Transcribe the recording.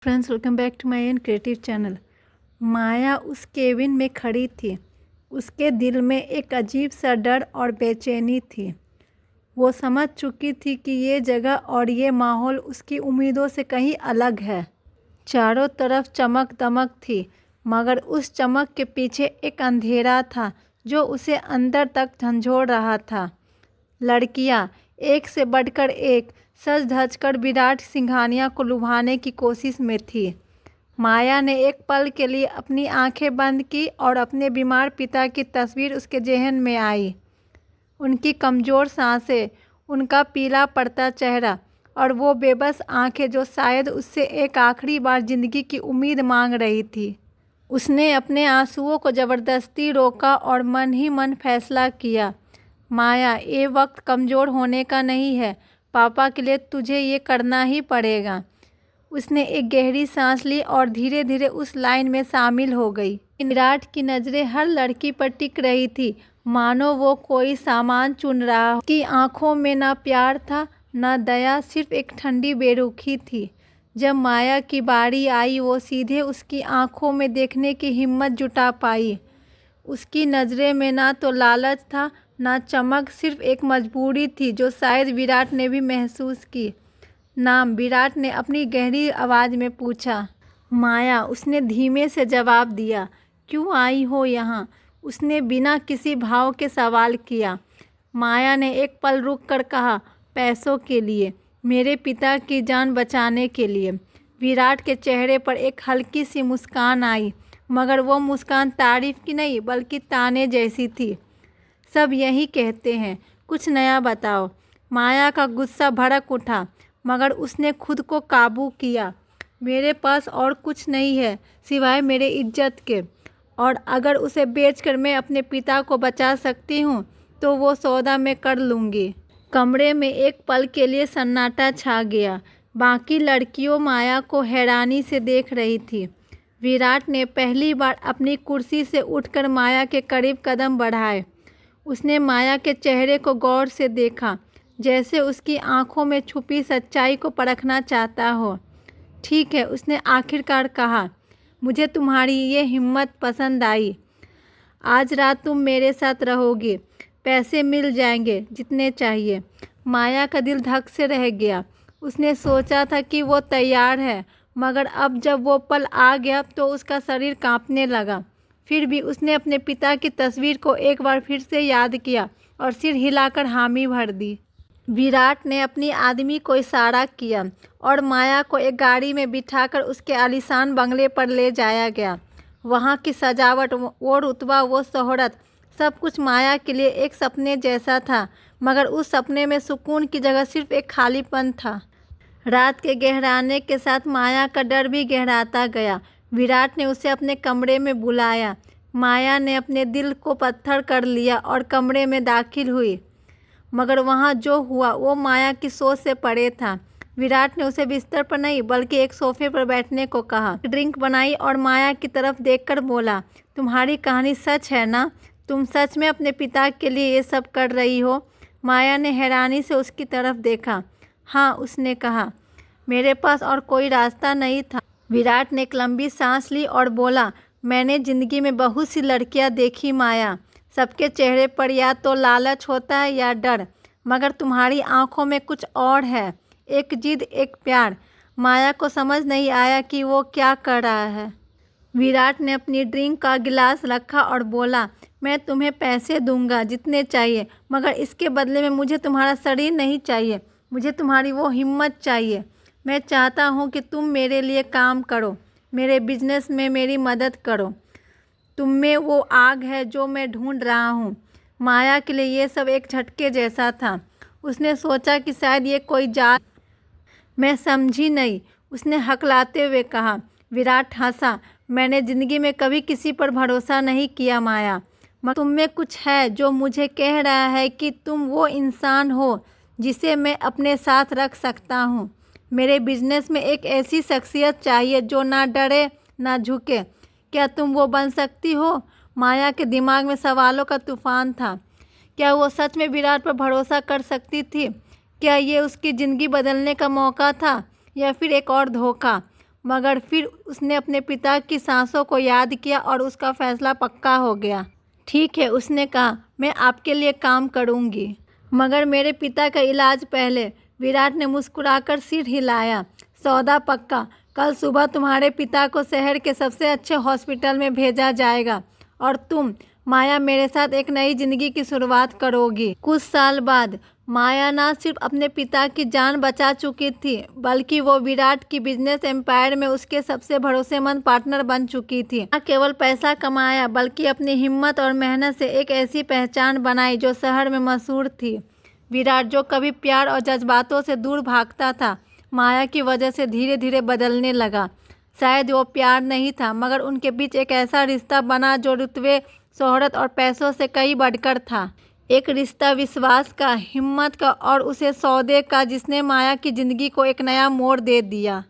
Friends, welcome back to my an creative channel. Maya उस cabin में खड़ी थी। उसके दिल में एक अजीब सा डर और बेचैनी थी। वो समझ चुकी थी कि ये जगह और ये माहौल उसकी उम्मीदों से कहीं अलग है। चारों तरफ चमक दमक थी, मगर उस चमक के पीछे एक अंधेरा था जो उसे अंदर तक झंझोड़ रहा था। लड़कियां एक से बढ़कर एक सज धज कर विराट सिंघानिया को लुभाने की कोशिश में थी। माया ने एक पल के लिए अपनी आंखें बंद की और अपने बीमार पिता की तस्वीर उसके ज़हन में आई। उनकी कमज़ोर सांसें, उनका पीला पड़ता चेहरा और वो बेबस आंखें जो शायद उससे एक आखिरी बार ज़िंदगी की उम्मीद मांग रही थी। उसने अपने आंसुओं को ज़बरदस्ती रोका और मन ही मन फैसला किया, माया, ये वक्त कमज़ोर होने का नहीं है। पापा के लिए तुझे ये करना ही पड़ेगा। उसने एक गहरी सांस ली और धीरे धीरे उस लाइन में शामिल हो गई। विराट की नज़रें हर लड़की पर टिक रही थी, मानो वो कोई सामान चुन रहा हो। उसकी आंखों में ना प्यार था, ना दया, सिर्फ एक ठंडी बेरुखी थी। जब माया की बारी आई, वो सीधे उसकी आंखों में देखने की हिम्मत जुटा पाई। उसकी नज़रें में ना तो लालच था, ना चमक, सिर्फ एक मजबूरी थी जो शायद विराट ने भी महसूस की। नाम? विराट ने अपनी गहरी आवाज़ में पूछा। माया, उसने धीमे से जवाब दिया। क्यों आई हो यहाँ? उसने बिना किसी भाव के सवाल किया। माया ने एक पल रुक कर कहा, पैसों के लिए, मेरे पिता की जान बचाने के लिए। विराट के चेहरे पर एक हल्की सी मुस्कान आई, मगर वो मुस्कान तारीफ की नहीं बल्कि ताने जैसी थी। सब यही कहते हैं, कुछ नया बताओ। माया का गुस्सा भड़क उठा, मगर उसने खुद को काबू किया। मेरे पास और कुछ नहीं है सिवाय मेरे इज्जत के, और अगर उसे बेचकर मैं अपने पिता को बचा सकती हूँ तो वो सौदा मैं कर लूँगी। कमरे में एक पल के लिए सन्नाटा छा गया। बाकी लड़कियों माया को हैरानी से देख रही थी। विराट ने पहली बार अपनी कुर्सी से उठकर माया के करीब कदम बढ़ाए। उसने माया के चेहरे को गौर से देखा, जैसे उसकी आंखों में छुपी सच्चाई को परखना चाहता हो। ठीक है, उसने आखिरकार कहा, मुझे तुम्हारी ये हिम्मत पसंद आई। आज रात तुम मेरे साथ रहोगी, पैसे मिल जाएंगे जितने चाहिए। माया का दिल धक से रह गया। उसने सोचा था कि वो तैयार है, मगर अब जब वो पल आ गया तो उसका शरीर कांपने लगा। फिर भी उसने अपने पिता की तस्वीर को एक बार फिर से याद किया और सिर हिलाकर हामी भर दी। विराट ने अपनी आदमी को इशारा किया और माया को एक गाड़ी में बिठाकर उसके आलीशान बंगले पर ले जाया गया। वहाँ की सजावट, वो रुतबा, वो शोहरत, सब कुछ माया के लिए एक सपने जैसा था, मगर उस सपने में सुकून की जगह सिर्फ एक खालीपन था। रात के गहराने के साथ माया का डर भी गहराता गया। विराट ने उसे अपने कमरे में बुलाया। माया ने अपने दिल को पत्थर कर लिया और कमरे में दाखिल हुई, मगर वहाँ जो हुआ वो माया की सोच से परे था। विराट ने उसे बिस्तर पर नहीं बल्कि एक सोफे पर बैठने को कहा। ड्रिंक बनाई और माया की तरफ देखकर बोला, तुम्हारी कहानी सच है ना? तुम सच में अपने पिता के लिए ये सब कर रही हो? माया ने हैरानी से उसकी तरफ देखा। हाँ, उसने कहा, मेरे पास और कोई रास्ता नहीं था। विराट ने एक लंबी सांस ली और बोला, मैंने ज़िंदगी में बहुत सी लड़कियां देखी माया, सबके चेहरे पर या तो लालच होता है या डर, मगर तुम्हारी आंखों में कुछ और है, एक जिद, एक प्यार। माया को समझ नहीं आया कि वो क्या कर रहा है। विराट ने अपनी ड्रिंक का गिलास रखा और बोला, मैं तुम्हें पैसे दूंगा जितने चाहिए, मगर इसके बदले में मुझे तुम्हारा शरीर नहीं चाहिए, मुझे तुम्हारी वो हिम्मत चाहिए। मैं चाहता हूँ कि तुम मेरे लिए काम करो, मेरे बिजनेस में मेरी मदद करो। तुम में वो आग है जो मैं ढूंढ रहा हूँ। माया के लिए ये सब एक झटके जैसा था। उसने सोचा कि शायद ये कोई जाल। मैं समझी नहीं, उसने हकलाते हुए कहा। विराट हंसा। मैंने ज़िंदगी में कभी किसी पर भरोसा नहीं किया माया, मगर तुम में कुछ है जो मुझे कह रहा है कि तुम वो इंसान हो जिसे मैं अपने साथ रख सकता हूँ। मेरे बिजनेस में एक ऐसी शख्सियत चाहिए जो ना डरे ना झुके। क्या तुम वो बन सकती हो? माया के दिमाग में सवालों का तूफान था। क्या वो सच में विराट पर भरोसा कर सकती थी? क्या ये उसकी ज़िंदगी बदलने का मौका था या फिर एक और धोखा? मगर फिर उसने अपने पिता की सांसों को याद किया और उसका फैसला पक्का हो गया। ठीक है, उसने कहा, मैं आपके लिए काम करूंगी, मगर मेरे पिता का इलाज पहले। विराट ने मुस्कुराकर सिर हिलाया। सौदा पक्का। कल सुबह तुम्हारे पिता को शहर के सबसे अच्छे हॉस्पिटल में भेजा जाएगा और तुम, माया, मेरे साथ एक नई जिंदगी की शुरुआत करोगी। कुछ साल बाद माया न सिर्फ अपने पिता की जान बचा चुकी थी, बल्कि वो विराट की बिजनेस एम्पायर में उसके सबसे भरोसेमंद पार्टनर बन चुकी थी। न केवल पैसा कमाया, बल्कि अपनी हिम्मत और मेहनत से एक ऐसी पहचान बनाई जो शहर में मशहूर थी। विराट, जो कभी प्यार और जज्बातों से दूर भागता था, माया की वजह से धीरे धीरे बदलने लगा। शायद वो प्यार नहीं था, मगर उनके बीच एक ऐसा रिश्ता बना जो रुतबे, शोहरत और पैसों से कहीं बढ़कर था। एक रिश्ता विश्वास का, हिम्मत का और उसे सौदे का, जिसने माया की जिंदगी को एक नया मोड़ दे दिया।